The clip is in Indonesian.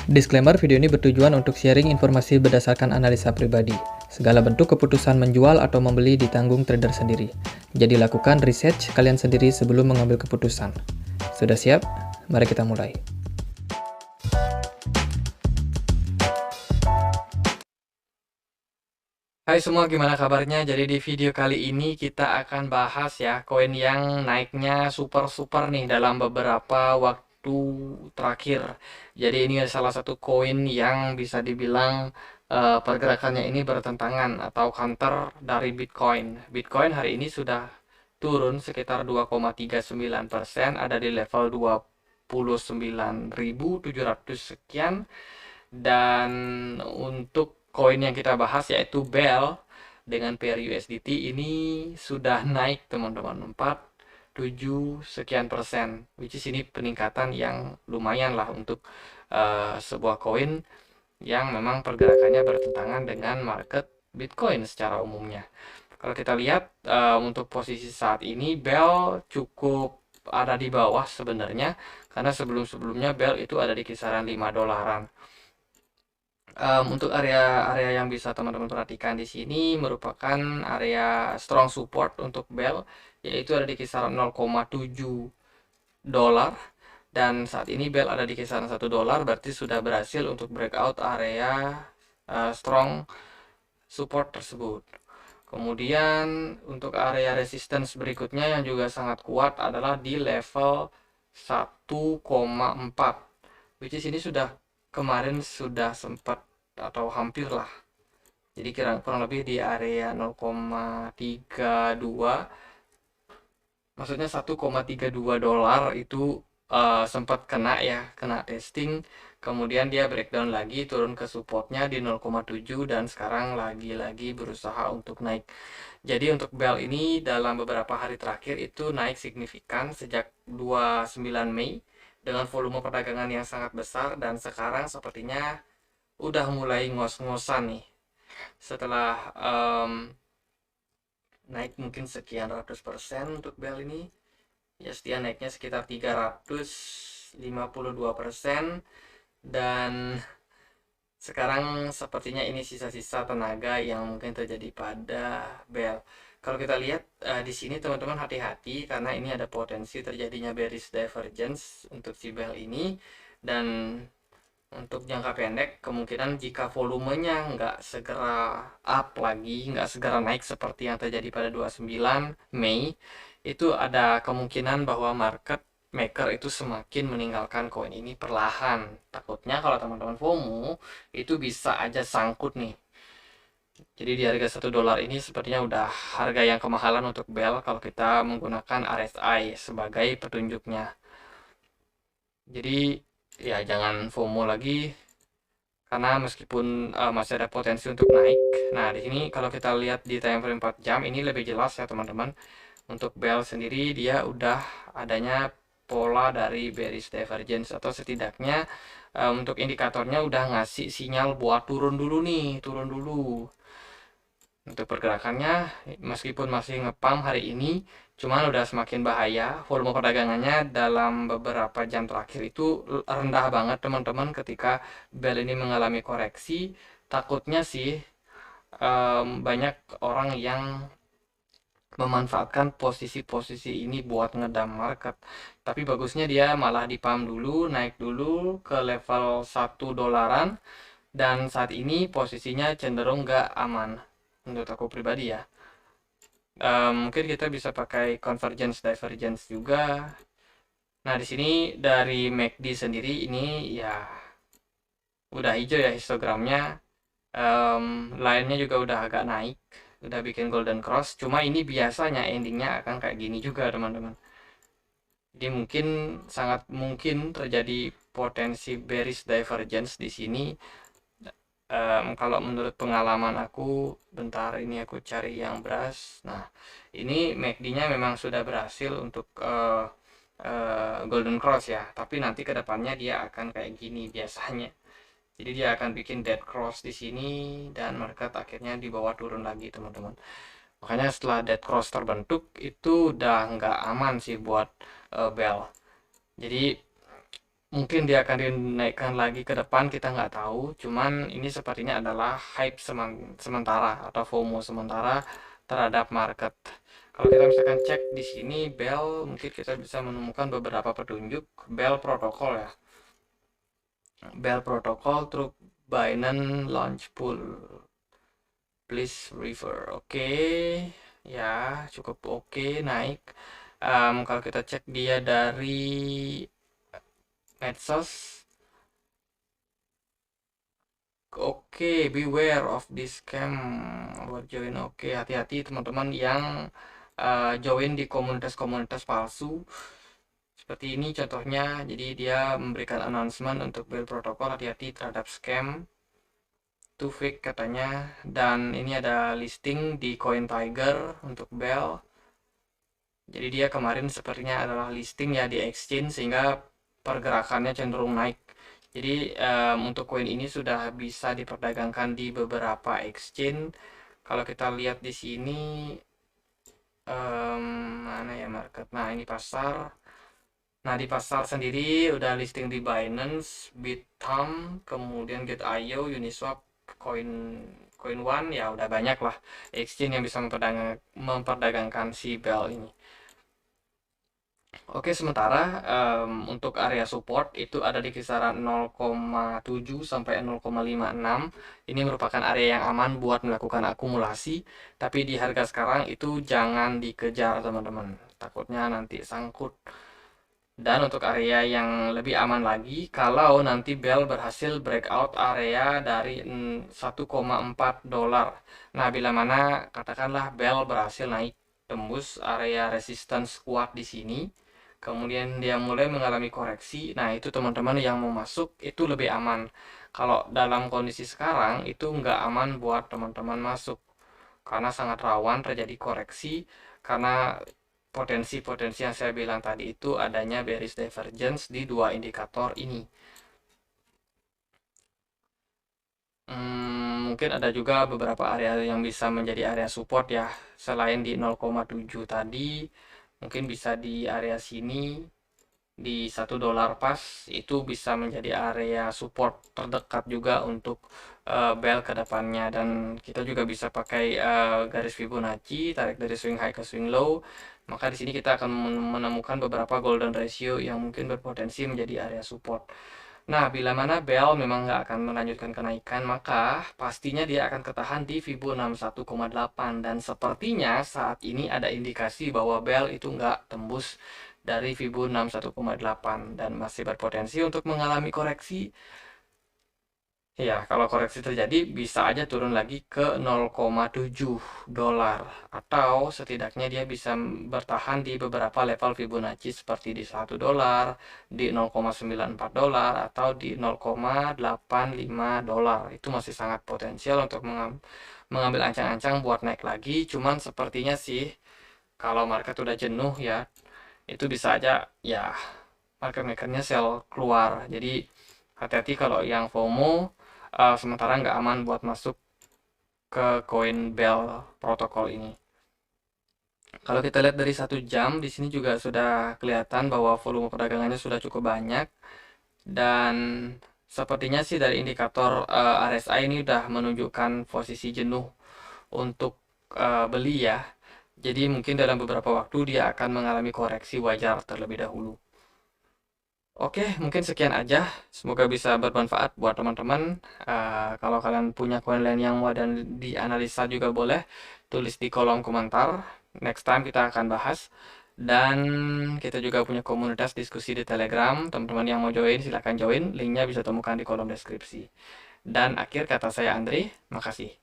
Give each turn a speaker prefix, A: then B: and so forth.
A: Disclaimer, video ini bertujuan untuk sharing informasi berdasarkan analisa pribadi. Segala bentuk keputusan menjual atau membeli ditanggung trader sendiri. Jadi lakukan research kalian sendiri sebelum mengambil keputusan. Sudah siap? Mari kita mulai. Hai semua, gimana kabarnya? Jadi di video kali ini kita akan bahas ya koin yang naiknya super nih dalam beberapa waktu terakhir. Jadi ini salah satu koin yang bisa dibilang pergerakannya ini bertentangan atau counter dari Bitcoin. Bitcoin hari ini sudah turun sekitar 2,39%, ada di level 29.700 sekian. Dan untuk koin yang kita bahas yaitu BEL dengan pair USDT ini sudah naik teman-teman, 47 sekian persen, which is ini peningkatan yang lumayan lah untuk sebuah koin yang memang pergerakannya bertentangan dengan market Bitcoin secara umumnya. Kalau kita lihat untuk posisi saat ini BEL cukup ada di bawah sebenarnya, karena sebelum-sebelumnya BEL itu ada di kisaran 5 dolaran. Untuk area yang bisa teman-teman perhatikan di sini merupakan area strong support untuk BEL, yaitu ada di kisaran 0,7 dolar, dan saat ini BEL ada di kisaran 1 dolar, berarti sudah berhasil untuk breakout area strong support tersebut. Kemudian untuk area resistance berikutnya yang juga sangat kuat adalah di level 1,4, which is ini sudah kemarin sudah sempat atau hampir lah, jadi kurang lebih di area 0,32, maksudnya 1,32 dolar itu sempat kena testing, kemudian dia breakdown lagi, turun ke supportnya di 0,7 dan sekarang lagi-lagi berusaha untuk naik. Jadi untuk BEL ini dalam beberapa hari terakhir itu naik signifikan sejak 29 Mei dengan volume perdagangan yang sangat besar, dan sekarang sepertinya udah mulai ngos-ngosan nih setelah naik mungkin sekian ratus persen. Untuk BEL ini ya setia naiknya sekitar 352%, dan sekarang sepertinya ini sisa-sisa tenaga yang mungkin terjadi pada BEL. Kalau kita lihat di sini teman-teman hati-hati, karena ini ada potensi terjadinya bearish divergence untuk si BEL ini. Dan untuk jangka pendek, kemungkinan jika volumenya nggak segera up lagi, nggak segera naik seperti yang terjadi pada 29 Mei, itu ada kemungkinan bahwa market maker itu semakin meninggalkan koin ini perlahan. Takutnya kalau teman-teman FOMO, itu bisa aja sangkut nih. Jadi di harga 1 dolar ini sepertinya udah harga yang kemahalan untuk BEL kalau kita menggunakan RSI sebagai petunjuknya. Jadi ya jangan FOMO lagi, karena meskipun masih ada potensi untuk naik. Nah, di sini kalau kita lihat di time frame 4 jam ini lebih jelas ya teman-teman. Untuk BEL sendiri dia udah adanya pola dari bearish divergence, atau setidaknya untuk indikatornya udah ngasih sinyal buat turun dulu nih, turun dulu. Untuk pergerakannya meskipun masih ngepam hari ini, cuman udah semakin bahaya. Volume perdagangannya dalam beberapa jam terakhir itu rendah banget teman-teman. Ketika BEL ini mengalami koreksi, takutnya sih banyak orang yang memanfaatkan posisi-posisi ini buat ngedam market. Tapi bagusnya dia malah dipam dulu, naik dulu ke level 1 dolaran, dan saat ini posisinya cenderung nggak aman menurut aku pribadi ya. Mungkin kita bisa pakai convergence divergence juga. Nah, di sini dari MACD sendiri ini ya udah hijau ya histogramnya. Line-nya juga udah agak naik, udah bikin golden cross. Cuma ini biasanya endingnya akan kayak gini juga teman-teman. Jadi mungkin sangat mungkin terjadi potensi bearish divergence di sini. Kalau menurut pengalaman aku, bentar ini aku cari yang beras. Nah, ini MACD-nya memang sudah berhasil untuk golden cross ya, tapi nanti kedepannya dia akan kayak gini biasanya. Jadi dia akan bikin dead cross di sini, dan market akhirnya di bawah turun lagi teman-teman. Makanya setelah dead cross terbentuk itu udah nggak aman sih buat BEL. Jadi Mungkin dia akan dinaikkan lagi ke depan, kita nggak tahu. Cuman ini sepertinya adalah hype sementara atau FOMO sementara terhadap market. Kalau kita misalkan cek di sini Bell, mungkin kita bisa menemukan beberapa petunjuk Bell protokol ya. Bell protokol through Binance Launch Pool. Please refer. Oke, ya cukup oke naik. Kalau kita cek dia dari medsos, oke, beware of this scam. Buat join, oke, hati-hati teman-teman yang join di komunitas-komunitas palsu. Seperti ini contohnya, jadi dia memberikan announcement untuk Bell protokol, hati-hati terhadap scam. Itu fake katanya. Dan ini ada listing di CoinTiger untuk Bell. Jadi dia kemarin sepertinya adalah listing ya di exchange sehingga pergerakannya cenderung naik. Jadi untuk koin ini sudah bisa diperdagangkan di beberapa exchange. Kalau kita lihat di sini mana ya market? Nah ini pasar. Nah di pasar sendiri udah listing di Binance, Bithumb, kemudian Get.io, Uniswap, Coin One ya udah banyak lah exchange yang bisa memperdagangkan si Bell ini. Oke, sementara untuk area support itu ada di kisaran 0,7 sampai 0,56. Ini merupakan area yang aman buat melakukan akumulasi, tapi di harga sekarang itu jangan dikejar, teman-teman. Takutnya nanti sangkut. Dan untuk area yang lebih aman lagi, kalau nanti Bell berhasil breakout area dari 1,4 dolar. Nah, bila mana katakanlah Bell berhasil naik tembus area resistance kuat di sini, kemudian dia mulai mengalami koreksi, nah itu teman-teman yang mau masuk itu lebih aman. Kalau dalam kondisi sekarang itu nggak aman buat teman-teman masuk, karena sangat rawan terjadi koreksi, karena potensi-potensi yang saya bilang tadi itu adanya bearish divergence di dua indikator ini. Mungkin ada juga beberapa area yang bisa menjadi area support ya, selain di 0,7 tadi, mungkin bisa di area sini di 1 dolar pas, itu bisa menjadi area support terdekat juga untuk Bell ke depannya. Dan kita juga bisa pakai garis Fibonacci, tarik dari swing high ke swing low, maka di sini kita akan menemukan beberapa golden ratio yang mungkin berpotensi menjadi area support. Nah, bila mana Bell memang nggak akan melanjutkan kenaikan, maka pastinya dia akan ketahan di Fibo 61,8. Dan sepertinya saat ini ada indikasi bahwa Bell itu nggak tembus dari Fibo 61,8 dan masih berpotensi untuk mengalami koreksi. Ya, kalau koreksi terjadi bisa aja turun lagi ke 0,7 dolar atau setidaknya dia bisa bertahan di beberapa level Fibonacci seperti di 1 dolar, di 0,94 dolar atau di 0,85 dolar. Itu masih sangat potensial untuk mengambil ancang-ancang buat naik lagi. Cuman sepertinya sih kalau market udah jenuh ya, itu bisa aja ya market makernya sell keluar. Jadi hati-hati kalau yang FOMO sementara nggak aman buat masuk ke koin Bell protokol ini. Kalau kita lihat dari 1 jam, di sini juga sudah kelihatan bahwa volume perdagangannya sudah cukup banyak. Dan sepertinya sih dari indikator RSI ini udah menunjukkan posisi jenuh untuk beli ya. Jadi mungkin dalam beberapa waktu dia akan mengalami koreksi wajar terlebih dahulu. Oke, mungkin sekian aja. Semoga bisa bermanfaat buat teman-teman. Kalau kalian punya koin lain yang mau dan dianalisa juga boleh tulis di kolom komentar. Next time kita akan bahas. Dan kita juga punya komunitas diskusi di Telegram. Teman-teman yang mau join silahkan join. Linknya bisa temukan di kolom deskripsi. Dan akhir kata saya Andre, makasih.